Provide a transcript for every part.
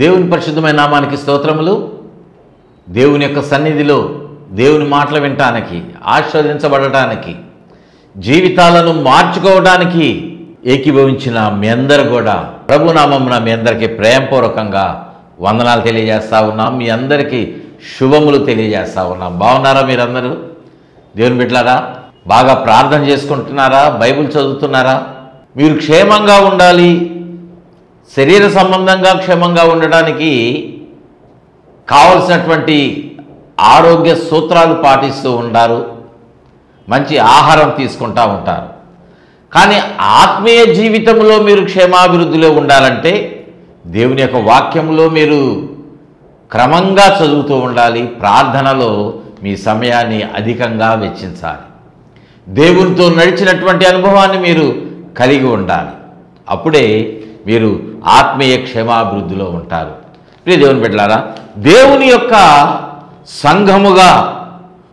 దేవుని పరిశుద్ధమైన నామానికి స్తోత్రములు. దేవుని యొక్క సన్నిధిలో దేవుని మాటలు వినటానికి, ఆశీర్వదించబడటానికి, జీవితాలను మార్చుకోవడానికి ఏకీభవించిన మీ అందరూ కూడా ప్రభునామమున మీ అందరికీ ప్రేమపూర్వకంగా వందనాలు తెలియజేస్తా ఉన్నాం. మీ అందరికీ శుభములు తెలియజేస్తా ఉన్నాం. బాగున్నారా మీరందరూ? దేవుని బిడ్డలారా, బాగా ప్రార్థన చేసుకుంటున్నారా? బైబిల్ చదువుతున్నారా? మీరు క్షేమంగా ఉండాలి, శరీర సంబంధంగా క్షేమంగా ఉండడానికి కావలసినటువంటి ఆరోగ్య సూత్రాలు పాటిస్తూ ఉంటారు, మంచి ఆహారం తీసుకుంటూ ఉంటారు. కానీ ఆత్మీయ జీవితంలో మీరు క్షేమాభివృద్ధిలో ఉండాలంటే దేవుని యొక్క వాక్యంలో మీరు క్రమంగా చదువుతూ ఉండాలి. ప్రార్థనలో మీ సమయాన్ని అధికంగా వెచ్చించాలి. దేవునితో నడిచినటువంటి అనుభవాన్ని మీరు కలిగి ఉండాలి. అప్పుడే మీరు ఆత్మీయ క్షేమాభివృద్ధిలో ఉంటారు. ప్రియ దేవుని బిడ్డలారా, దేవుని యొక్క సంఘముగా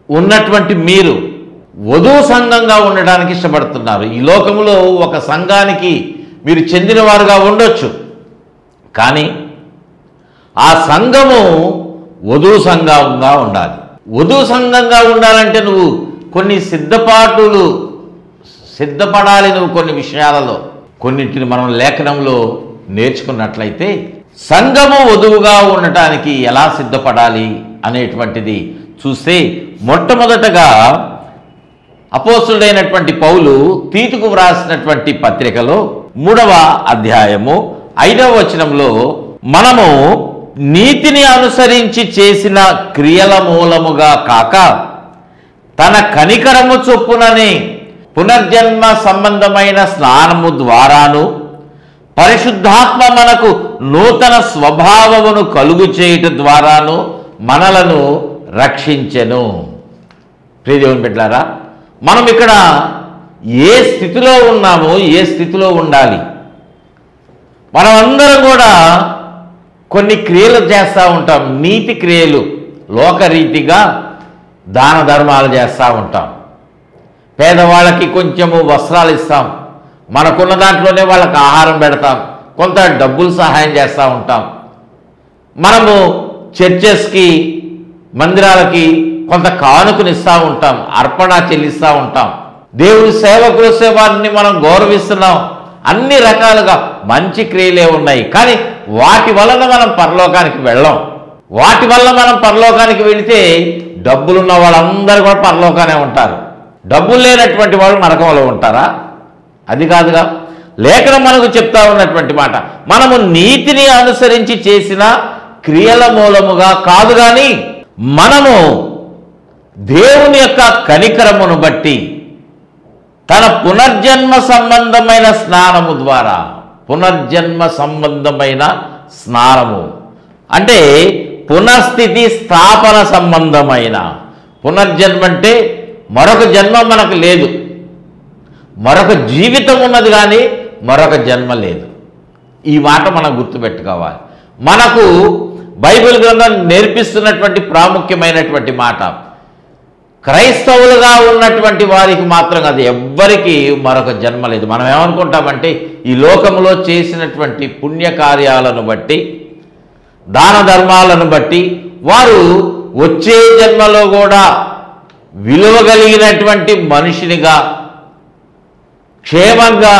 ఉన్నటువంటి మీరు వధువు సంఘంగా ఉండడానికి ఇష్టపడుతున్నారు. ఈ లోకంలో ఒక సంఘానికి మీరు చెందినవారుగా ఉండొచ్చు, కానీ ఆ సంఘము వధువు సంఘంగా ఉండాలి. వధువు సంఘంగా ఉండాలంటే నువ్వు కొన్ని సిద్ధపడాలి. నువ్వు కొన్ని విషయాలలో కొన్నింటిని మనం లేఖనంలో నేర్చుకున్నట్లయితే సంఘము వధువుగా ఉండటానికి ఎలా సిద్ధపడాలి అనేటువంటిది చూస్తే, మొట్టమొదటగా అపోస్తుడైనటువంటి పౌలు తీతుకు వ్రాసినటువంటి పత్రికలో 3వ అధ్యాయము 5వ వచనంలో మనము నీతిని అనుసరించి చేసిన క్రియల మూలముగా కాక తన కనికరము చొప్పుననే పునర్జన్మ సంబంధమైన స్నానము ద్వారాను పరిశుద్ధాత్మ మనకు నూతన స్వభావమును కలుగు చేయటం ద్వారాను మనలను రక్షించెను. ప్రియ దేవుని బిడ్డలారా, మనం ఇక్కడ ఏ స్థితిలో ఉన్నామో, ఏ స్థితిలో ఉండాలి? మనమందరం కూడా కొన్ని క్రియలు చేస్తూ ఉంటాం. నీతి క్రియలు, లోకరీతిగా దాన ధర్మాలు చేస్తూ ఉంటాం. పేదవాళ్ళకి కొంచెము వస్త్రాలు ఇస్తాం, మనకున్న దాంట్లోనే వాళ్ళకి ఆహారం పెడతాం, కొంత డబ్బులు సహాయం చేస్తూ ఉంటాం. మనము చర్చెస్కి, మందిరాలకి కొంత కానుకనిస్తూ ఉంటాం, అర్పణ చెల్లిస్తూ ఉంటాం. దేవుని సేవకులు వారిని మనం గౌరవిస్తున్నాం. అన్ని రకాలుగా మంచి క్రియలే ఉన్నాయి, కానీ వాటి వలన మనం పరలోకానికి వెళ్ళాం. వాటి వల్ల మనం పరలోకానికి వెళితే డబ్బులున్న వాళ్ళందరూ కూడా పరలోకానే ఉంటారు. డబ్బులు లేనటువంటి వాళ్ళు నరకంలో ఉంటారా? అది కాదుగా. లేఖనం మనకు చెప్తా ఉన్నటువంటి మాట, మనము నీతిని అనుసరించి చేసిన క్రియల మూలముగా కాదు, కానీ మనము దేవుని యొక్క కనికరమును బట్టి తన పునర్జన్మ సంబంధమైన స్నానము ద్వారా, పునర్జన్మ సంబంధమైన స్నానము అంటే పునఃస్థితి స్థాపన సంబంధమైన. పునర్జన్మ అంటే మరొక జన్మ మనకు లేదు, మరొక జీవితం ఉన్నది కానీ మరొక జన్మ లేదు. ఈ మాట మనం గుర్తుపెట్టుకోవాలి. మనకు బైబిల్ గ్రంథం నేర్పిస్తున్నటువంటి ప్రాముఖ్యమైనటువంటి మాట, క్రైస్తవులుగా ఉన్నటువంటి వారికి మాత్రం అది ఎవ్వరికీ మరొక జన్మ లేదు. మనం ఏమనుకుంటామంటే ఈ లోకంలో చేసినటువంటి పుణ్యకార్యాలను బట్టి, దాన ధర్మాలను బట్టి వారు వచ్చే జన్మలో కూడా విలువ కలిగినటువంటి మనిషినిగా, క్షేమంగా,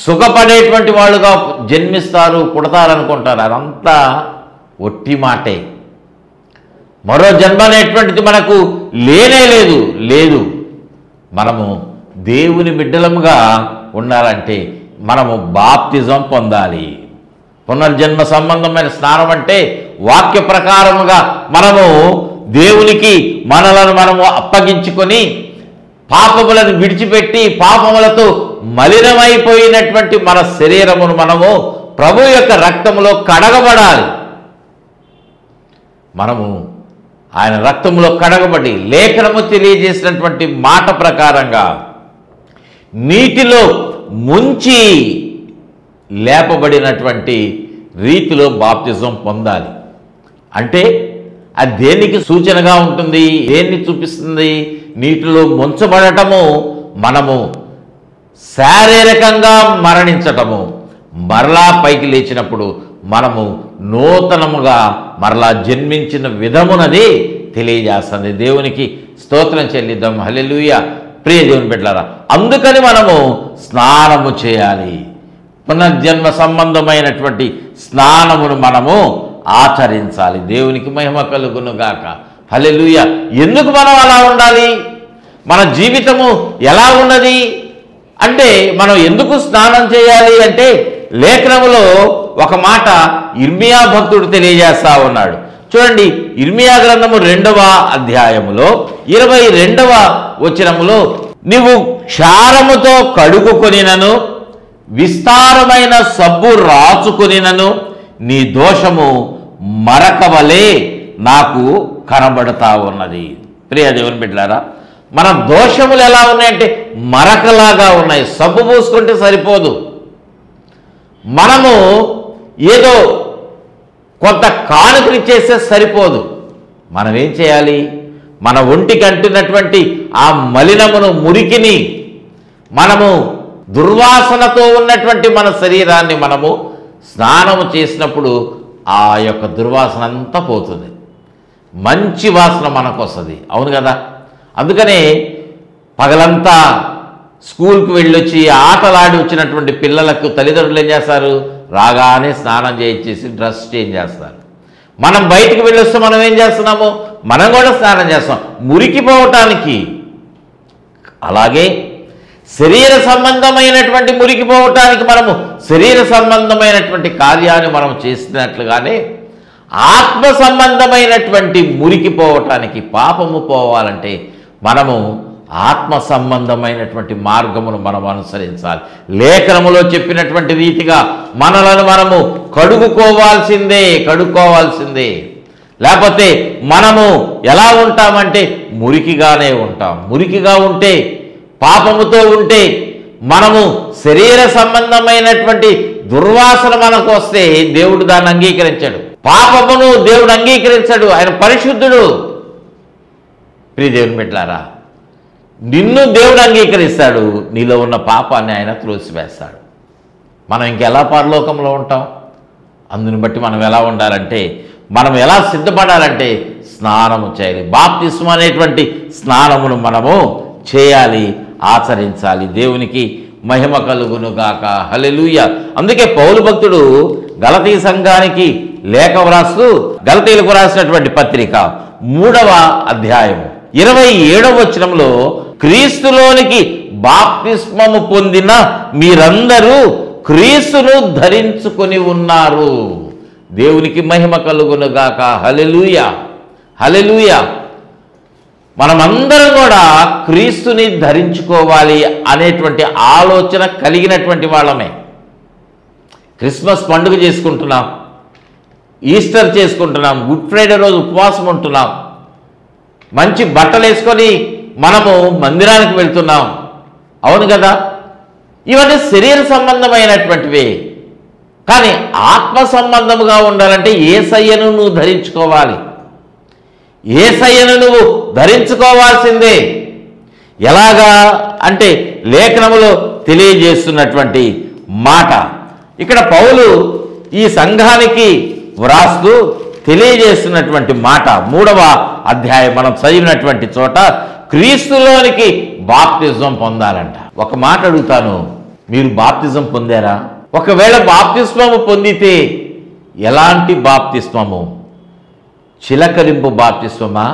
సుఖపడేటువంటి వాళ్ళుగా జన్మిస్తారు, పుడతారనుకుంటారు. అదంతా ఒట్టి మాటే. మరో జన్మ అనేటువంటిది మనకు లేదు. మనము దేవుని బిడ్డలముగా ఉండాలంటే మనము బాప్తిజం పొందాలి. పునర్జన్మ సంబంధమైన స్నానం అంటే వాక్య ప్రకారముగా మనము దేవునికి మనలను మనము అప్పగించుకొని పాపములను విడిచిపెట్టి పాపములతో మలినమైపోయినటువంటి మన శరీరమును మనము ప్రభు యొక్క రక్తములో కడగబడాలి. మనము ఆయన రక్తములో కడగబడి లేఖనము తెలియజేసినటువంటి మాట ప్రకారంగా నీటిలో ముంచి లేపబడినటువంటి రీతిలో బాప్తిజం పొందాలి. అంటే అది దేనికి సూచనగా ఉంటుంది? దేన్ని చూపిస్తుంది? నీటిలో ముంచబడటము మనము శారీరకంగా మరణించటము, మరలా పైకి లేచినప్పుడు మనము నూతనముగా మరలా జన్మించిన విధమునది తెలియజేస్తుంది. దేవునికి స్తోత్రం చెల్లిద్దాం. హల్లెలూయా. ప్రియ దేవుని బిడ్డలారా, అందుకని మనము స్నానము చేయాలి. పునర్జన్మ సంబంధమైనటువంటి స్నానమును మనము ఆచరించాలి. దేవునికి మహిమ కలుగును గాక. హల్లెలూయా. ఎందుకు మనం అలా ఉండాలి? మన జీవితము ఎలా ఉన్నది అంటే మనం ఎందుకు స్నానం చేయాలి అంటే లేఖనములో ఒక మాట ఇర్మియా భక్తుడు తెలియజేస్తా ఉన్నాడు. చూడండి, ఇర్మియా గ్రంథము 2వ అధ్యాయములో 22వ వచనములో, నీవు క్షారముతో కడుగుకొనినను విస్తారమైన సబ్బు రాచుకొనినను నీ దోషము మరకవలే నాకు కనబడతా ఉన్నది. ప్రియ దేవుని బిడ్డలారా, మన దోషములు ఎలా ఉన్నాయంటే మరకలాగా ఉన్నాయి. సబ్బు పూసుకుంటే సరిపోదు. మనము ఏదో కొంత కానుకనిచ్చేస్తే సరిపోదు. మనం ఏం చేయాలి? మన ఒంటికి అంటున్నటువంటి ఆ మలినమును, మురికిని, మనము దుర్వాసనతో ఉన్నటువంటి మన శరీరాన్ని మనము స్నానము చేసినప్పుడు ఆ యొక్క దుర్వాసన అంతా పోతుంది. మంచి వాసన మనకు వస్తుంది. అవును కదా? అందుకనే పగలంతా స్కూల్కి వెళ్ళొచ్చి ఆటలాడి వచ్చినటువంటి పిల్లలకు తల్లిదండ్రులు ఏం చేస్తారు? రాగానే స్నానం చేయించేసి డ్రెస్ చేంజ్ చేస్తారు. మనం బయటికి వెళ్ళొస్తే మనం ఏం చేస్తున్నాము? మనం కూడా స్నానం చేస్తాం మురికిపోవటానికి. అలాగే శరీర సంబంధమైనటువంటి మురికిపోవటానికి మనము శరీర సంబంధమైనటువంటి కార్యాన్ని మనం చేసినట్లుగానే ఆత్మ సంబంధమైనటువంటి మురికిపోవటానికి, పాపము పోవాలంటే మనము ఆత్మ సంబంధమైనటువంటి మార్గమును మనం అనుసరించాలి. లేఖనములో చెప్పినటువంటి రీతిగా మనలను మనము కడుక్కోవాల్సిందే. లేకపోతే మనము ఎలా ఉంటామంటే మురికిగానే ఉంటాం. మురికిగా ఉంటే, పాపముతో ఉంటే, మనము శరీర సంబంధమైనటువంటి దుర్వాసన మనకు వస్తే దేవుడు దాన్ని అంగీకరించాడు. పాపమును దేవుడు అంగీకరించాడు. ఆయన పరిశుద్ధుడు. ప్రియ దేవుని బిడ్డలారా, నిన్ను దేవుడు అంగీకరిస్తాడు, నీలో ఉన్న పాపాన్ని ఆయన త్రోసివేస్తాడు. మనం ఇంకెలా పరలోకంలో ఉంటాం? అందుని బట్టి మనం ఎలా ఉండాలంటే, మనం ఎలా సిద్ధపడాలంటే స్నానము చేయాలి. బాప్తిస్మ అనేటువంటి స్నానమును మనము చేయాలి, ఆచరించాలి. దేవునికి మహిమ కలుగును గాక. హల్లెలూయా. అందుకే పౌలు భక్తుడు గలతీ సంఘానికి లేఖ వ్రాస్తూ, గలతీలకు రాసినటువంటి పత్రిక 3వ అధ్యాయము 27వ వచనంలో, క్రీస్తులోనికి బాప్తిస్మము పొందిన మీరందరూ క్రీస్తును ధరించుకొని ఉన్నారు. దేవునికి మహిమ కలుగును గాక. హల్లెలూయా. హల్లెలూయా. మనమందరం కూడా క్రీస్తుని ధరించుకోవాలి అనేటువంటి ఆలోచన కలిగినటువంటి వాళ్ళమే. క్రిస్మస్ పండుగ చేసుకుంటున్నాం, ఈస్టర్ చేసుకుంటున్నాం, గుడ్ ఫ్రైడే రోజు ఉపవాసం ఉంటున్నాం, మంచి బట్టలు వేసుకొని మనము మందిరానికి వెళ్తున్నాం. అవును కదా? ఇవన్నీ శరీర సంబంధమైనటువంటివే. కానీ ఆత్మ సంబంధముగా ఉండాలంటే యేసయ్యను నువ్వు ధరించుకోవాలి. యేసయ్యను నువ్వు ధరించుకోవాల్సిందే. ఎలాగా అంటే లేఖనములో తెలియజేస్తున్నటువంటి మాట ఇక్కడ పౌలు ఈ సంఘానికి వ్రాస్తూ తెలియజేస్తున్నటువంటి మాట 3వ అధ్యాయం మనం చదివినటువంటి చోట క్రీస్తులోనికి బాప్తిజం పొందాలంట. ఒక మాట అడుగుతాను, మీరు బాప్తిజం పొందారా? ఒకవేళ బాప్తిస్మము పొందితే ఎలాంటి బాప్తిస్మము? చిలకరింపు బాప్తిస్మమా?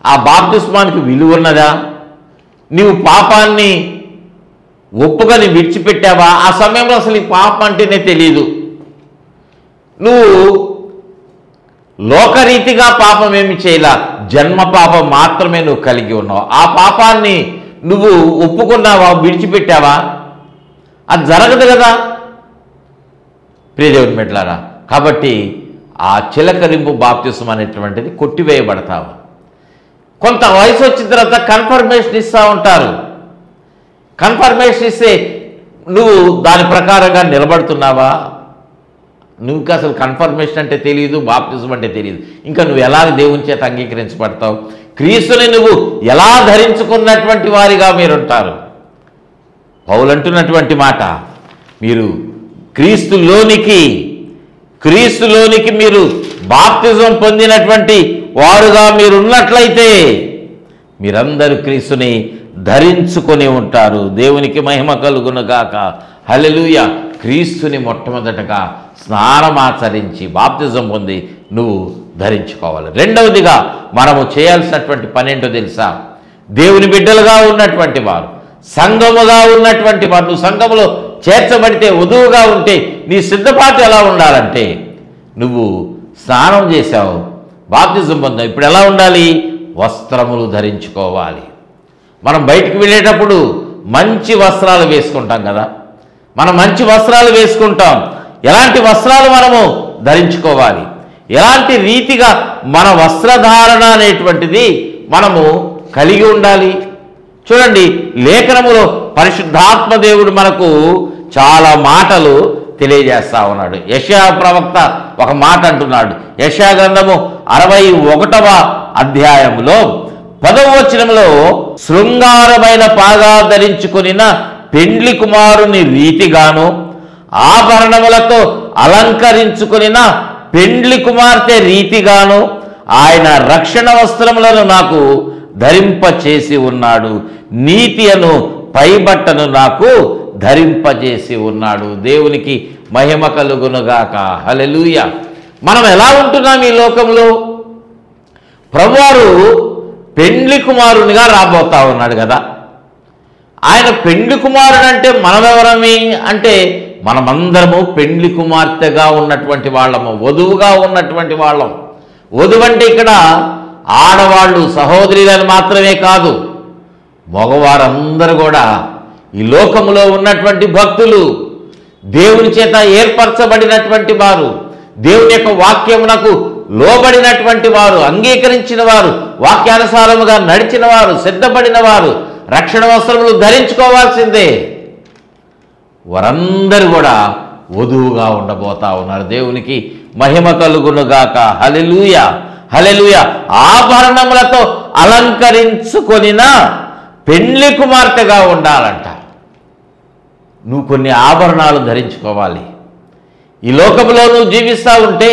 ఆ బాప్తిస్మానికి విలువ ఉన్నదా? నీవు పాపాన్ని ఒప్పుకొని విడిచిపెట్టావా? ఆ సమయంలో అసలు ఈ పాపం అంటేనే తెలియదు. నువ్వు లోకరీతిగా పాపం ఏమి చేయలా, జన్మ పాపం మాత్రమే నువ్వు కలిగి ఉన్నావు. ఆ పాపాన్ని నువ్వు ఒప్పుకున్నావా, విడిచిపెట్టావా? అది జరగదు కదా ప్రియదేవుని బిడ్డలారా. కాబట్టి ఆ చిలకరింపు బాప్తిసం అనేటువంటిది కొట్టివేయబడతావు. కొంత వయసు వచ్చిన తర్వాత కన్ఫర్మేషన్ ఇస్తూ ఉంటారు. కన్ఫర్మేషన్ ఇస్తే నువ్వు దాని ప్రకారంగా నిలబడుతున్నావా? నువ్వు అసలు కన్ఫర్మేషన్ అంటే తెలియదు, బాప్తిజం అంటే తెలియదు. ఇంకా నువ్వు ఎలా దేవుని చేత అంగీకరించబడతావు? క్రీస్తుని నువ్వు ఎలా ధరించుకున్నటువంటి వారిగా మీరుంటారు? పౌలు అంటున్నటువంటి మాట, మీరు క్రీస్తులోనికి క్రీస్తులోనికి మీరు బాప్తిజం పొందినటువంటి వారుగా మీరున్నట్లయితే మీరందరూ క్రీస్తుని ధరించుకొని ఉంటారు. దేవునికి మహిమ కలుగునుగాక. హల్లెలూయా. క్రీస్తుని మొట్టమొదటగా స్నానమాచరించి బాప్తిజం పొంది నువ్వు ధరించుకోవాలి. రెండవదిగా మనము చేయాల్సినటువంటి పని ఏంటో తెలుసా? దేవుని బిడ్డలుగా ఉన్నటువంటి వారు, సంఘముగా ఉన్నటువంటి వారు, నువ్వు సంఘములో చేర్చబడితే, వధువుగా ఉంటే నీ సిద్ధపాటు ఎలా ఉండాలంటే, నువ్వు స్నానం చేశావు, బాప్తిజం పొందావు, ఇప్పుడు ఎలా ఉండాలి? వస్త్రములు ధరించుకోవాలి. మనం బయటికి వెళ్ళేటప్పుడు మంచి వస్త్రాలు వేసుకుంటాం కదా, మనం మంచి వస్త్రాలు వేసుకుంటాం. ఎలాంటి వస్త్రాలు మనము ధరించుకోవాలి, ఎలాంటి రీతిగా మన వస్త్రధారణ అనేటువంటిది మనము కలిగి ఉండాలి. చూడండి, లేఖనములో పరిశుద్ధాత్మ దేవుడు మనకు చాలా మాటలు తెలియజేస్తా ఉన్నాడు. యెషయా ప్రవక్త ఒక మాట అంటున్నాడు. యెషయా గ్రంథము 61వ అధ్యాయంలో 10వ వచనంలో, శృంగారమైన పాగా ధరించుకొనిన పెండ్లి కుమారుని రీతిగాను, ఆభరణములతో అలంకరించుకొనిన పెండ్లి కుమార్తె రీతిగాను ఆయన రక్షణ వస్త్రములను నాకు ధరింపచేసి ఉన్నాడు, నీతి అను పైబట్టను నాకు ధరింపజేసి ఉన్నాడు. దేవునికి మహిమ కలుగునుగాక. హల్లెలూయా. మనం ఎలా ఉంటున్నాం ఈ లోకంలో? ప్రభువారు పెండ్లి కుమారునిగా రాబోతా ఉన్నాడు కదా. ఆయన పెండ్లి కుమారుడు అంటే మనమెవరమి అంటే, మనమందరము పెండ్లి కుమార్తెగా ఉన్నటువంటి వాళ్ళము, వధువుగా ఉన్నటువంటి వాళ్ళం. వధువు అంటే ఇక్కడ ఆడవాళ్ళు, సహోదరులను మాత్రమే కాదు, మగవారందరూ కూడా ఈ లోకములో ఉన్నటువంటి భక్తులు, దేవుని చేత ఏర్పరచబడినటువంటి వారు, దేవుని యొక్క వాక్యమునకు లోబడినటువంటి వారు, అంగీకరించిన వారు, వాక్యానుసారముగా నడిచిన వారు, సిద్ధపడిన వారు రక్షణ వస్త్రములు ధరించుకోవాల్సిందే. వారందరూ కూడా వధువుగా ఉండబోతా ఉన్నారు. దేవునికి మహిమ కలుగునుగాక. హల్లెలూయా. హల్లెలూయా. ఆభరణములతో అలంకరించుకొనిన పెండ్లి కుమార్తెగా ఉండాలంట. నువ్వు కొన్ని ఆభరణాలు ధరించుకోవాలి. ఈ లోకంలో నువ్వు జీవిస్తూ ఉంటే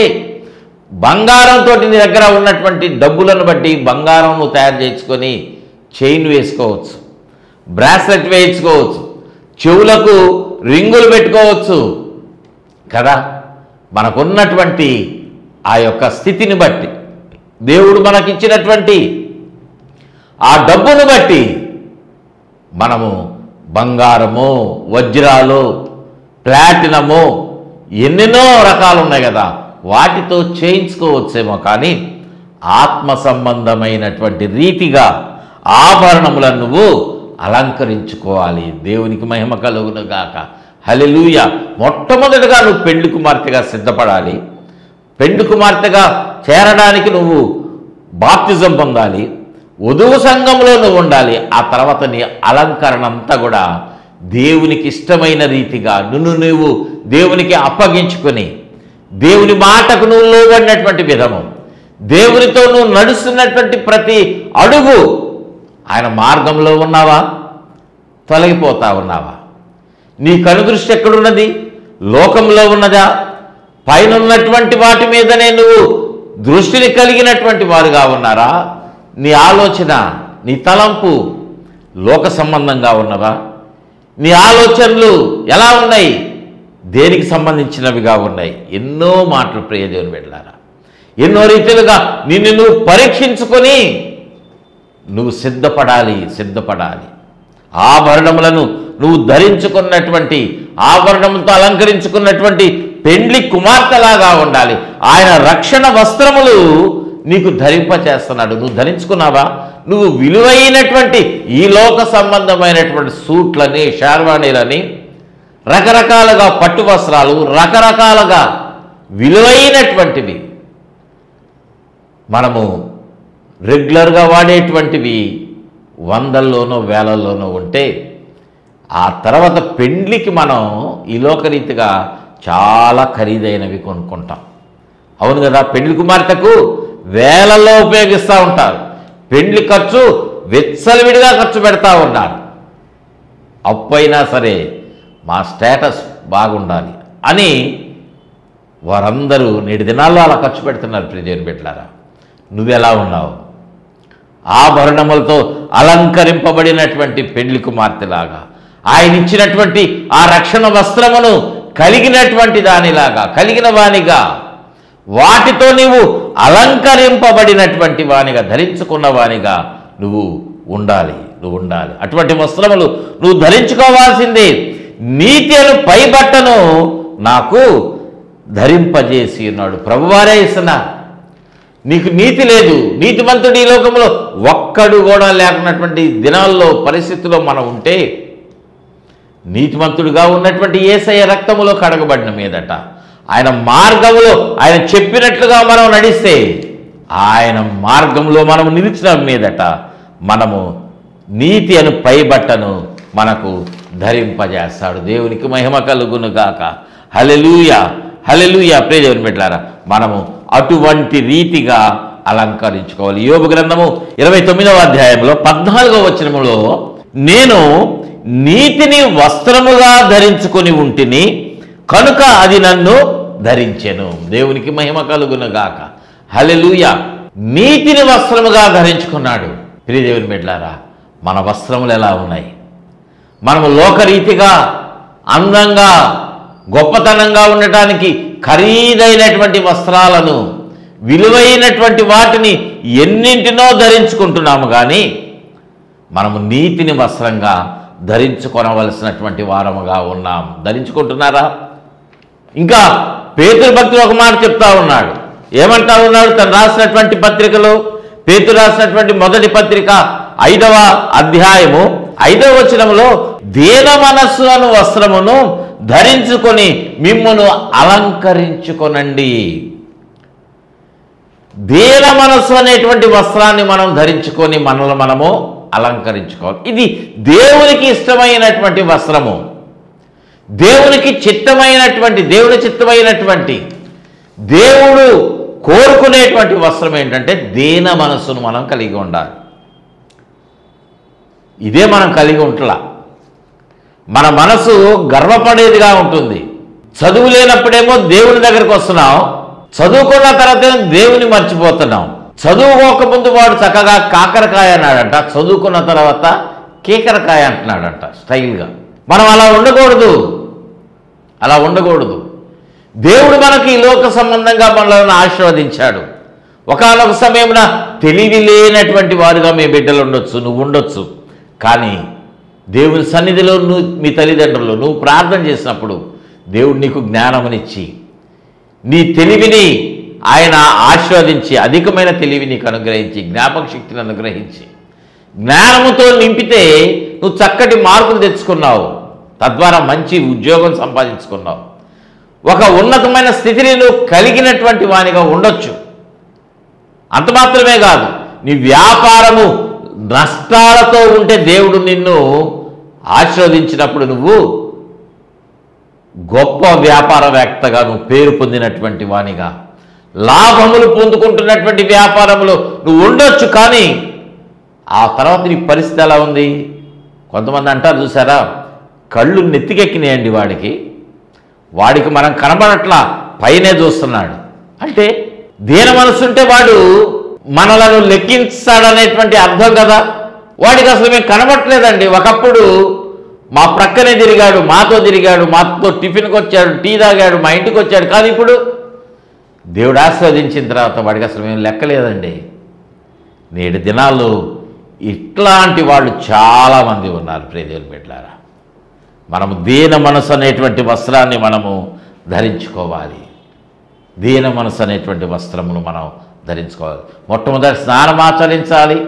బంగారంతో నీ దగ్గర ఉన్నటువంటి డబ్బులను బట్టి బంగారం నువ్వు తయారు చేసుకొని చైన్ వేసుకోవచ్చు, బ్రాస్లెట్ వేయించుకోవచ్చు, చెవులకు రింగులు పెట్టుకోవచ్చు కదా. మనకున్నటువంటి ఆ యొక్క స్థితిని బట్టి, దేవుడు మనకిచ్చినటువంటి ఆ డబ్బును బట్టి మనము బంగారము, వజ్రాలు, ప్లాటినము, ఎన్నెన్నో రకాలు ఉన్నాయి కదా, వాటితో చేయించుకోవచ్చేమో. కానీ ఆత్మ సంబంధమైనటువంటి రీతిగా ఆభరణములను నువ్వు అలంకరించుకోవాలి. దేవునికి మహిమ కలుగునుగాక. హల్లెలూయా. మొట్టమొదటిగా నువ్వు పెండ్లి కుమార్తెగా సిద్ధపడాలి. పెండ్లి కుమార్తెగా చేరడానికి నువ్వు బాప్తిజం పొందాలి. వధువు సంఘంలో నువ్వు ఉండాలి. ఆ తర్వాత నీ అలంకరణ అంతా కూడా దేవునికి ఇష్టమైన రీతిగా నువ్వు దేవునికి అప్పగించుకొని, దేవుని మాటకు నువ్వు లోబడినటువంటి విధము, దేవునితో నువ్వు నడుస్తున్నటువంటి ప్రతి అడుగు ఆయన మార్గంలో ఉన్నావా, తొలగిపోతా ఉన్నావా? నీ కనుదృష్టి ఎక్కడున్నది? లోకంలో ఉన్నదా? పైన ఉన్నటువంటి వాటి మీదనే నువ్వు దృష్టిని కలిగినటువంటి వారుగా ఉన్నారా? నీ ఆలోచన, నీ తలంపు లోక సంబంధంగా ఉన్నవా? నీ ఆలోచనలు ఎలా ఉన్నాయి? దేనికి సంబంధించినవిగా ఉన్నాయి? ఎన్నో మాటలు ప్రియదేవుని బిడ్డలారా, ఎన్నో రీతిలుగా నిన్ను నువ్వు పరీక్షించుకొని నువ్వు సిద్ధపడాలి. ఆభరణములను నువ్వు ధరించుకున్నటువంటి, ఆభరణములతో అలంకరించుకున్నటువంటి పెండ్లి కుమార్తెలాగా ఉండాలి. ఆయన రక్షణ వస్త్రములు నీకు ధరింపచేస్తున్నాడు. నువ్వు ధరించుకున్నావా? నువ్వు విలువైనటువంటి ఈ లోక సంబంధమైనటువంటి సూట్లని, షార్వాణీలని, రకరకాలుగా పట్టు వస్త్రాలు, రకరకాలుగా విలువైనటువంటివి మనము రెగ్యులర్గా వాడేటువంటివి వందల్లోనో వేలల్లోనో ఉంటే, ఆ తర్వాత పెండ్లికి మనం ఈ లోకరీతిగా చాలా ఖరీదైనవి కొనుక్కుంటాం. అవును కదా. పెండ్లి కుమార్తెకు వేలల్లో ఉపయోగిస్తూ ఉంటారు. పెండ్లి ఖర్చు విచ్చలవిడిగా ఖర్చు పెడతా ఉన్నారు. అప్పైనా సరే మా స్టేటస్ బాగుండాలి అని వారందరూ నేటి దినాల్లో అలా ఖర్చు పెడుతున్నారు. ప్రియదేవుని బిడ్డలారా, నువ్వెలా ఉన్నావు? ఆభరణములతో అలంకరింపబడినటువంటి పెళ్లి కుమార్తెలాగా, ఆయన ఇచ్చినటువంటి ఆ రక్షణ వస్త్రమును కలిగినటువంటి దానిలాగా, కలిగిన వానిగా, వాటితో నీవు అలంకరింపబడినటువంటి వానిగా, ధరించుకున్న వానిగా నువ్వు ఉండాలి. అటువంటి వస్త్రములు నువ్వు ధరించుకోవాల్సిందే. నీతి అను పైబట్టను నాకు ధరింపజేసి ఉన్నాడు. ప్రభువారే ఇస్తున్నారు. నీకు నీతి లేదు, నీతిమంతుడు ఈ లోకంలో ఒక్కడు కూడా లేకున్నటువంటి దినాల్లో, పరిస్థితుల్లో మనం ఉంటే, నీతిమంతుడుగా ఉన్నటువంటి యేసయ్య రక్తములో కడగబడిన మీదట, ఆయన మార్గములో ఆయన చెప్పినట్లుగా మనం నడిస్తే, ఆయన మార్గంలో మనం నిలిచిన మీదట మనము నీతి అను పైబట్టను మనకు ధరింపజేస్తాడు. దేవునికి మహిమ కలుగును గాక. హల్లెలూయా, హల్లెలూయా. ప్రియ దేవుని బిడ్డలారా, మనము అటువంటి రీతిగా అలంకరించుకోవాలి. యోబు గ్రంథము 29వ అధ్యాయంలో 14వ వచనములో, నేను నీతిని వస్త్రముగా ధరించుకొని ఉంటిని కనుక అది నన్ను ధరించెను. దేవునికి మహిమ కలుగును గాక. హల్లెలూయా. నీతిని వస్త్రముగా ధరించుకున్నాడు. ప్రియ దేవుని బిడ్డలారా, మన వస్త్రములు ఎలా ఉన్నాయి? మనము లోకరీతిగా అందంగా గొప్పతనంగా ఉండటానికి ఖరీదైనటువంటి వస్త్రాలను, విలువైనటువంటి వాటిని ఎన్నింటినో ధరించుకుంటున్నాము, కానీ మనము నీతిని వస్త్రంగా ధరించుకొనవలసినటువంటి వారముగా ఉన్నాం. ధరించుకుంటున్నారా? ఇంకా పేతురు భక్తుడు ఒక మాట చెప్తా ఉన్నాడు. ఏమంటా ఉన్నాడు? తను రాసినటువంటి పత్రికలో, పేతురు రాసినటువంటి మొదటి పత్రిక 5వ అధ్యాయము 5వ వచనములో, దీన మనస్సు అను వస్త్రమును ధరించుకొని మిమ్మును అలంకరించుకొనండి. దీన మనస్సు అనేటువంటి వస్త్రాన్ని మనం ధరించుకొని మనల్ని మనము అలంకరించుకోవాలి. ఇది దేవునికి ఇష్టమైనటువంటి వస్త్రము, దేవునికి చిత్తమైనటువంటి, దేవుని చిత్తమైనటువంటి, దేవుడు కోరుకునేటువంటి వస్త్రం ఏంటంటే దీన మనస్సును మనం కలిగి ఉండాలి. ఇదే మనం కలిగి ఉంటలా. మన మనసు గర్వపడేదిగా ఉంటుంది. చదువు లేనప్పుడేమో దేవుని దగ్గరికి వస్తున్నాం, చదువుకున్న తర్వాత దేవుని మర్చిపోతున్నాం. చదువుకోకముందు వాడు చక్కగా కాకరకాయ అన్నాడంట, చదువుకున్న తర్వాత కీకరకాయ అంటున్నాడంట స్టైల్గా. మనం అలా ఉండకూడదు. దేవుడు మనకి ఈ లోక సంబంధంగా మనల్ని ఆశీర్వదించాడు. ఒకానొక సమయమున తెలివి లేనటువంటి వారుగా మీ బిడ్డలు ఉండొచ్చు, నువ్వు ఉండొచ్చు. కానీ దేవుని సన్నిధిలో మీ తల్లిదండ్రులు నువ్వు ప్రార్థన చేసినప్పుడు దేవుడు నీకు జ్ఞానమునిచ్చి, నీ తెలివిని ఆయన ఆశీర్వదించి, అధికమైన తెలివి నీకు అనుగ్రహించి, జ్ఞాపక శక్తిని అనుగ్రహించి, జ్ఞానముతో నింపితే నువ్వు చక్కటి మార్కులు తెచ్చుకున్నావు, తద్వారా మంచి ఉద్యోగం సంపాదించుకున్నావు, ఒక ఉన్నతమైన స్థితిని నువ్వు కలిగినటువంటి వానిగా ఉండొచ్చు. అంత మాత్రమే కాదు, నీ వ్యాపారము నష్టాలతో ఉంటే దేవుడు నిన్ను ఆశీర్వదించినప్పుడు నువ్వు గొప్ప వ్యాపారవేత్తగా నువ్వు పేరు పొందినటువంటి వానిగా, లాభములు పొందుకుంటున్నటువంటి వ్యాపారంలో నువ్వు ఉండొచ్చు. కానీ ఆ తర్వాత నీ పరిస్థితి ఎలా ఉంది? కొంతమంది అంటారు చూసారా, కళ్ళు నెత్తికెక్కినాయండి వాడికి మనం కనబడట్లా, పైనే చూస్తున్నాడు. అంటే దీన మనసు ఉంటే వాడు మనలను లెక్కించాడనేటువంటి అర్థం కదా. వాడికి అసలు మేము కనబట్టలేదండి. ఒకప్పుడు మా ప్రక్కనే తిరిగాడు, మాతో టిఫిన్కి వచ్చాడు, టీ తాగాడు, మా ఇంటికి వచ్చాడు. కానీ ఇప్పుడు దేవుడు ఆస్వాదించిన తర్వాత వాడికి అసలు మేము లెక్కలేదండి. నేటి దినాల్లో ఇట్లాంటి వాళ్ళు చాలామంది ఉన్నారు. ప్రియ దేవుని బిడ్డలారా, మనము దీన మనసు అనేటువంటి వస్త్రాన్ని మనము ధరించుకోవాలి. దీన మనసు అనేటువంటి వస్త్రమును మనం ధరించుకోవాలి. మొట్టమొదటి స్నానం ఆచరించాలి,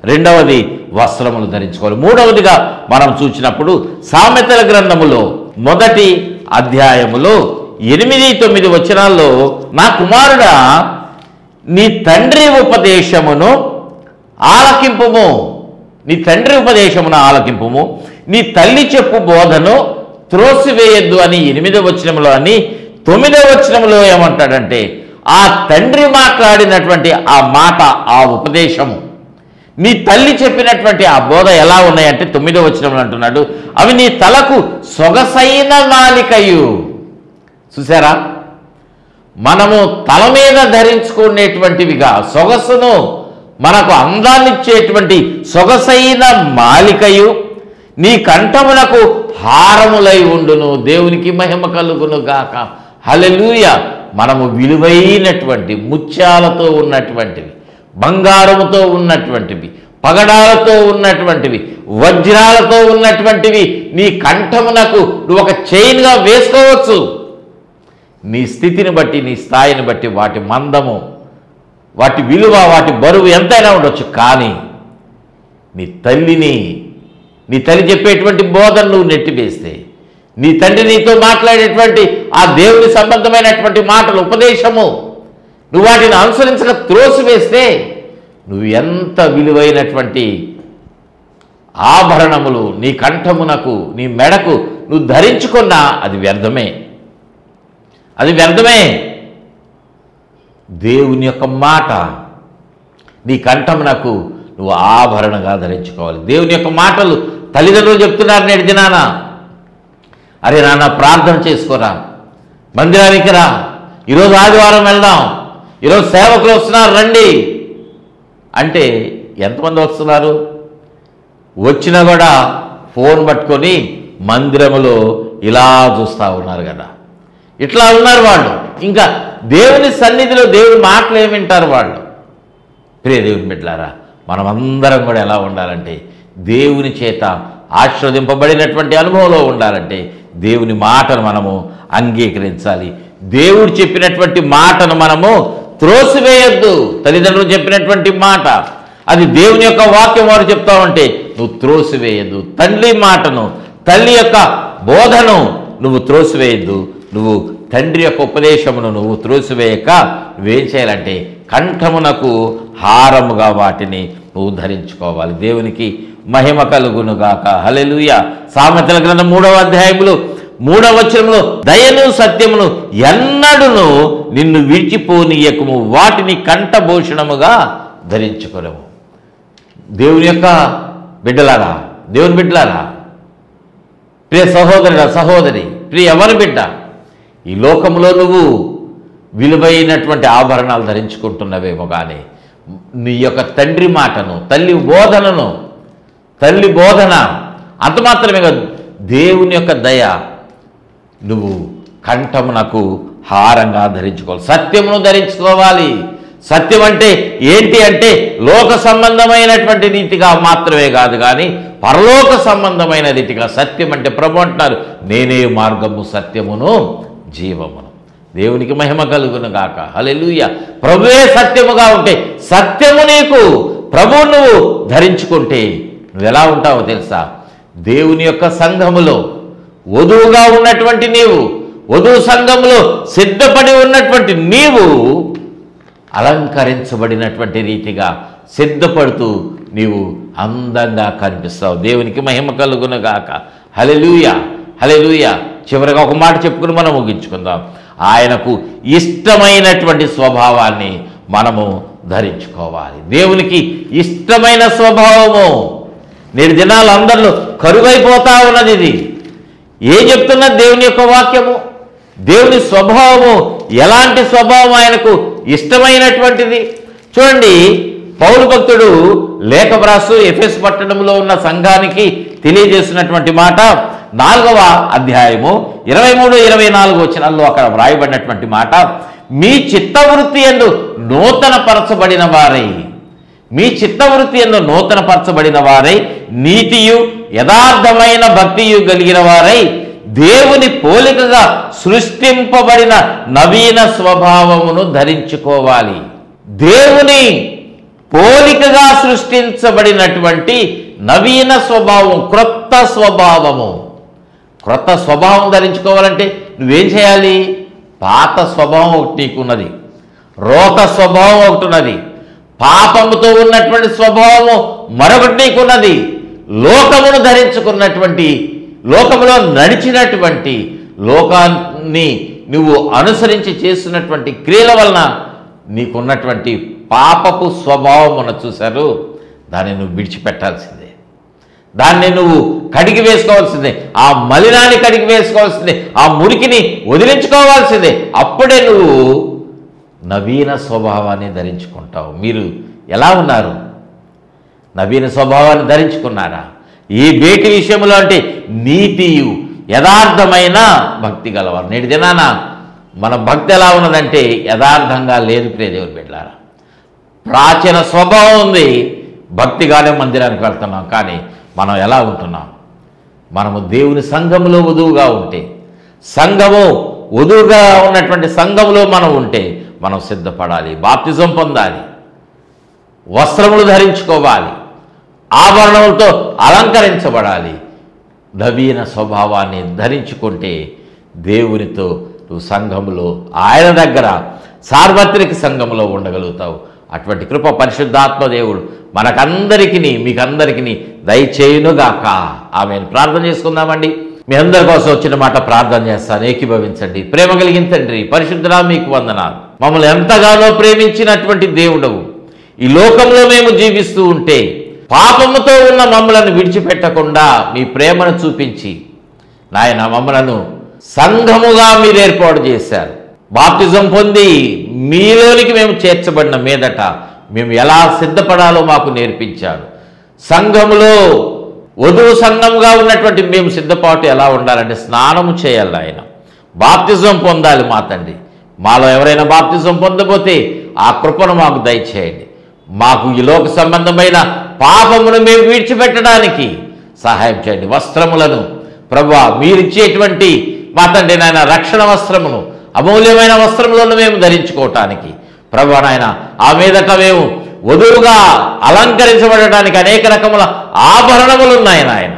రెండవది వస్త్రములు ధరించుకోవాలి. మూడవదిగా మనం చూసినప్పుడు సామెతల గ్రంథములో 1వ అధ్యాయములో 8-9 వచనాల్లో, నా కుమారుడా నీ తండ్రి ఉపదేశమును ఆలకింపుము, నీ తల్లి చెప్పు బోధను త్రోసివేయద్దు అని 8వ వచనంలో, అని 9వ వచనంలో ఏమంటాడంటే, ఆ తండ్రి మాట్లాడినటువంటి ఆ మాట, ఆ ఉపదేశము, నీ తల్లి చెప్పినటువంటి ఆ బోధ ఎలా ఉన్నాయంటే 9వ వచనంలో అంటున్నాడు, అవి నీ తలకు సొగసైన మాలికయు. చూసారా, మనము తల మీద ధరించుకునేటువంటివిగా, సొగసును మనకు అందాన్నిచ్చేటువంటి సొగసైన మాలికయు నీ కంఠమునకు హారములై ఉండును. దేవునికి మహిమ కలుగును గాక. హల్లెలూయా. మనము విలువైనటువంటి ముత్యాలతో ఉన్నటువంటివి, బంగారముతో ఉన్నటువంటివి, పగడాలతో ఉన్నటువంటివి, వజ్రాలతో ఉన్నటువంటివి నీ కంఠమునకు నువ్వు ఒక చైన్గా వేసుకోవచ్చు. నీ స్థితిని బట్టి, నీ స్థాయిని బట్టి వాటి మందము, వాటి విలువ, వాటి బరువు ఎంతైనా ఉండొచ్చు. కానీ నీ తల్లి చెప్పేటువంటి బోధన నువ్వు నెట్టివేస్తే, నీ తండ్రి నీతో మాట్లాడేటువంటి ఆ దేవుని సంబంధమైనటువంటి మాటలు, ఉపదేశము నువ్వు వాటిని అనుసరించక త్రోసివేస్తే, నువ్వు ఎంత విలువైనటువంటి ఆభరణములు నీ కంఠమునకు, నీ మెడకు నువ్వు ధరించుకున్నా అది వ్యర్థమే. దేవుని యొక్క మాట నీ కంఠమునకు నువ్వు ఆభరణంగా ధరించుకోవాలి. దేవుని యొక్క మాటలు తల్లిదండ్రులు చెప్తున్నారు నేటి దినాన, అరే నాన్న ప్రార్థన చేసుకోరా, మందిరానికి రా, ఈరోజు ఆదివారం వెళ్దాం, ఈరోజు సేవకులు వస్తున్నారు రండి అంటే ఎంతమంది వస్తున్నారు? వచ్చినా కూడా ఫోన్ పట్టుకొని మందిరములో ఇలా చూస్తూ ఉన్నారు కదా. ఇట్లా ఉన్నారు వాళ్ళు. ఇంకా దేవుని సన్నిధిలో దేవుని మాటలు ఏమి వింటారు వాళ్ళు? ప్రియ దేవుని బిడ్డలారా, మనమందరం కూడా ఎలా ఉండాలంటే, దేవుని చేత ఆశీర్వదింపబడినటువంటి అనుభవంలో ఉండాలంటే దేవుని మాటను మనము అంగీకరించాలి. దేవుడు చెప్పినటువంటి మాటను మనము త్రోసివేయొద్దు. తల్లిదండ్రులు చెప్పినటువంటి మాట, అది దేవుని యొక్క వాక్యం వారు చెప్తా ఉంటే నువ్వు త్రోసివేయద్దు. తండ్రి మాటను, తల్లి యొక్క బోధను నువ్వు త్రోసివేయద్దు. నువ్వు తండ్రి యొక్క ఉపదేశమును నువ్వు త్రోసివేయక నువ్వేం చేయాలంటే కంఠమునకు హారముగా వాటిని నువ్వు ధరించుకోవాలి. దేవునికి మహిమ కలుగునుగాక. హల్లెలూయా. సామెతల గ్రంథం 3వ అధ్యాయములో 3వ వచనంలో, దయను సత్యమును ఎన్నడును నిన్ను విడిచిపోనీయకము, వాటిని కంఠభూషణముగా ధరించుకొనము. దేవుని యొక్క బిడ్డలారా, దేవుని బిడ్డలారా, ప్రియ సహోదరుడా, సహోదరి, ప్రియ ఎవరి బిడ్డ, ఈ లోకంలో నువ్వు విలువైనటువంటి ఆభరణాలు ధరించుకుంటున్నవేమో కానీ నీ యొక్క తండ్రి మాటను, తల్లి బోధన అంత మాత్రమే కాదు, దేవుని యొక్క దయ నువ్వు కంఠమునకు హారంగా ధరించుకోవాలి. సత్యమును ధరించుకోవాలి. సత్యం అంటే ఏంటి అంటే లోక సంబంధమైనటువంటి రీతిగా మాత్రమే కాదు కానీ పరలోక సంబంధమైన రీతిగా. సత్యం అంటే ప్రభు అంటున్నారు, నేనే మార్గము, సత్యమును, జీవమును. దేవునికి మహిమ కలుగును గాక. హల్లెలూయా. ప్రభువే సత్యముగా ఉంటే, సత్యము నీకు ప్రభువు నువ్వు ధరించుకుంటే నువ్వు ఎలా ఉంటావో తెలుసా? దేవుని యొక్క సంఘములో వధువుగా ఉన్నటువంటి నీవు, వధువు సంఘములో సిద్ధపడి ఉన్నటువంటి నీవు అలంకరించబడినటువంటి రీతిగా సిద్ధపడుతూ నీవు అందంగా కనిపిస్తావు. దేవునికి మహిమ కలుగును గాక. హల్లెలూయా, హల్లెలూయా. చివరిగా ఒక మాట చెప్పుకుని మనం ముగించుకుందాం. ఆయనకు ఇష్టమైనటువంటి స్వభావాన్ని మనము ధరించుకోవాలి. దేవునికి ఇష్టమైన స్వభావము నేటి దినాలు అందరిలో కరువైపోతా ఉన్నది. ఇది ఏం చెప్తున్నది దేవుని యొక్క వాక్యము? దేవుని స్వభావము ఎలాంటి స్వభావం ఆయనకు ఇష్టమైనటువంటిది? చూడండి, పౌలు భక్తుడు లేఖ వ్రాసు ఎఫెసు పట్టణంలో ఉన్న సంఘానికి తెలియజేసినటువంటి మాట 4వ అధ్యాయము 23-24 వచనాల్లో అక్కడ వ్రాయబడినటువంటి మాట, మీ చిత్తవృత్తి యందు నూతన పరచబడిన వారై, మీ చిత్తవృత్తి యందు నూతన పరచబడిన వారై, నీతియు యథార్థమైన భక్తియు కలిగిన వారై, దేవుని పోలికగా సృష్టింపబడిన నవీన స్వభావమును ధరించుకోవాలి. దేవుని పోలికగా సృష్టించబడినటువంటి నవీన స్వభావం, క్రొత్త స్వభావము. క్రొత్త స్వభావం ధరించుకోవాలంటే నువ్వేం చేయాలి? పాత స్వభావం ఒకటి నీకున్నది, రోత స్వభావం ఒకటి ఉన్నది, పాపముతో ఉన్నటువంటి స్వభావము మరొకటి నీకున్నది. లోకమును ధరించుకున్నటువంటి, లోకములో నడిచినటువంటి, లోకాన్ని నువ్వు అనుసరించి చేస్తున్నటువంటి క్రియల వలన నీకున్నటువంటి పాపపు స్వభావం చూశారు, దాన్ని నువ్వు విడిచిపెట్టాల్సిందే. దాన్ని నువ్వు కడిగి వేసుకోవాల్సిందే, ఆ మలినాన్ని కడిగి వేసుకోవాల్సిందే, ఆ మురికిని వదిలించుకోవాల్సిందే. అప్పుడే నువ్వు నవీన స్వభావాన్ని ధరించుకుంటావు. మీరు ఎలా ఉన్నారు? నవీన స్వభావాన్ని ధరించుకున్నారా? ఈ భేటీ విషయంలో అంటే నీతియు యథార్థమైన భక్తి గలవారు. నేటి దినాన మన భక్తి ఎలా ఉన్నదంటే యథార్థంగా లేదు ప్రియ దేవుని బిడ్డలారా. ప్రాచీన స్వభావం ఉంది, భక్తిగానే మందిరానికి వెళ్తున్నాం, కానీ మనం ఎలా ఉంటున్నాం? మనము దేవుని సంఘములో వధువుగా ఉంటే, సంఘము వధువుగా ఉన్నటువంటి సంఘములో మనం ఉంటే మనం సిద్ధపడాలి, బాప్తిజం పొందాలి, వస్త్రములు ధరించుకోవాలి, ఆభరణములతో అలంకరించబడాలి. నవీన స్వభావాన్ని ధరించుకుంటే దేవునితో నువ్వు సంఘములో, ఆయన దగ్గర సార్వత్రిక సంఘములో ఉండగలుగుతావు. అటువంటి కృప పరిశుద్ధాత్మ దేవుడు మనకందరికీ, మీకందరికీ దయచేయునుగాక. ఆమెను ప్రార్థన చేసుకుందామండి. మీ అందరి కోసం వచ్చిన మాట ప్రార్థన చేస్తాను, ఏకీభవించండి. ప్రేమ కలిగిన తండ్రి, పరిశుద్ధుడా మీకు వందనాలు. మమ్మల్ని ఎంతగానో ప్రేమించినటువంటి దేవుడవు, ఈ లోకంలో మేము జీవిస్తూ ఉంటే పాపముతో ఉన్న మమ్మలను విడిచిపెట్టకుండా మీ ప్రేమను చూపించి నాయన మమ్మలను సంఘముగా మీరు ఏర్పాటు చేశారు. బాప్తిజం పొంది మీలోనికి మేము చేర్చబడిన మీదట మేము ఎలా సిద్ధపడాలో మాకు నేర్పించారు. సంఘములో వధువు సంఘముగా ఉన్నటువంటి మేము సిద్ధపాటు ఎలా ఉండాలంటే స్నానము చేయాలి ఆయన, బాప్తిజం పొందాలి మా తండ్రి. మాలో ఎవరైనా బాప్తిజం పొందబోతే ఆ కృపను మాకు దయచేయండి. మాకు ఈ లోక సంబంధమైన పాపమును మేము విడిచిపెట్టడానికి సహాయం చేయండి. వస్త్రములను ప్రభువా మీరిచ్చేటువంటి మా తండ్రి నాయన రక్షణ వస్త్రమును, అమూల్యమైన వస్త్రములను మేము ధరించుకోవటానికి ప్రభువా నాయన ఆ మీదట మేము వధువుగా అలంకరించబడటానికి అనేక రకముల ఆభరణములు ఉన్నాయి నాయన.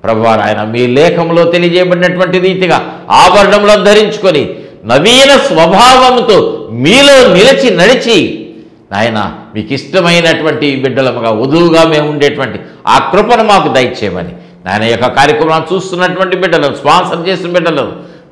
ప్రభువా నాయన మీ లేఖములో తెలియజేయబడినటువంటి రీతిగా ఆభరణములను ధరించుకొని నవీన స్వభావముతో మీలో నిలిచి నడిచి నాయన మీకు ఇష్టమైనటువంటి బిడ్డలముగా వధువుగా మేము ఉండేటువంటి ఆ కృపను మాకు దయచేయమని నాయన యొక్క కార్యక్రమాన్ని చూస్తున్నటువంటి బిడ్డలు, స్పాన్సర్ చేసిన బిడ్డలు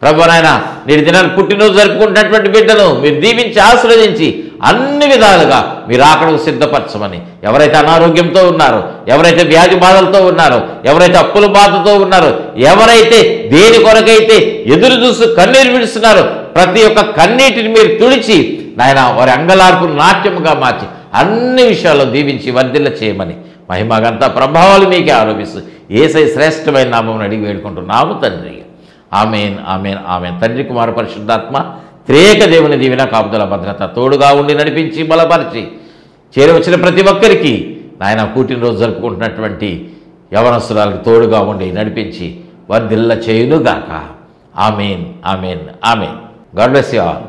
ప్రభువా నాయన నేటి దినాన్ని పుట్టినరోజు జరుపుకుంటున్నటువంటి బిడ్డలు మీరు దీవించి ఆశీర్వదించి అన్ని విధాలుగా మీరు అక్కడకు సిద్ధపరచమని, ఎవరైతే అనారోగ్యంతో ఉన్నారో, ఎవరైతే వ్యాధి బాధలతో ఉన్నారో, ఎవరైతే అప్పుల బాధతో ఉన్నారో, ఎవరైతే దేని కొరకైతే ఎదురు చూస్తూ కన్నీరు విడుస్తున్నారో ప్రతి ఒక్క కన్నీటిని మీరు తుడిచి నాయన వారి అంగలార్పు నాట్యముగా మార్చి అన్ని విషయాల్లో దీవించి వర్ధిల్ల చేయమని మహిమగంతా ప్రభావాలు మీకే ఆరోపిస్తూ యేసయ్య శ్రేష్టమైన నామమును అడిగి వేడుకుంటున్నాము తండ్రి. ఆమేన్, ఆమేన్, ఆమేన్. తండ్రి కుమార పరిశుద్ధాత్మ త్రియేక దేవుని దీవెన కాపుదల భద్రత తోడుగా ఉండి నడిపించి బలపరిచి చేరవచ్చిన ప్రతి ఒక్కరికి నాయన పుట్టినరోజు జరుపుకుంటున్నటువంటి యవనస్తురాలకు తోడుగా ఉండి నడిపించి వర్ధిల్ల చేయునుగాక. Amen, amen, amen. God bless you all.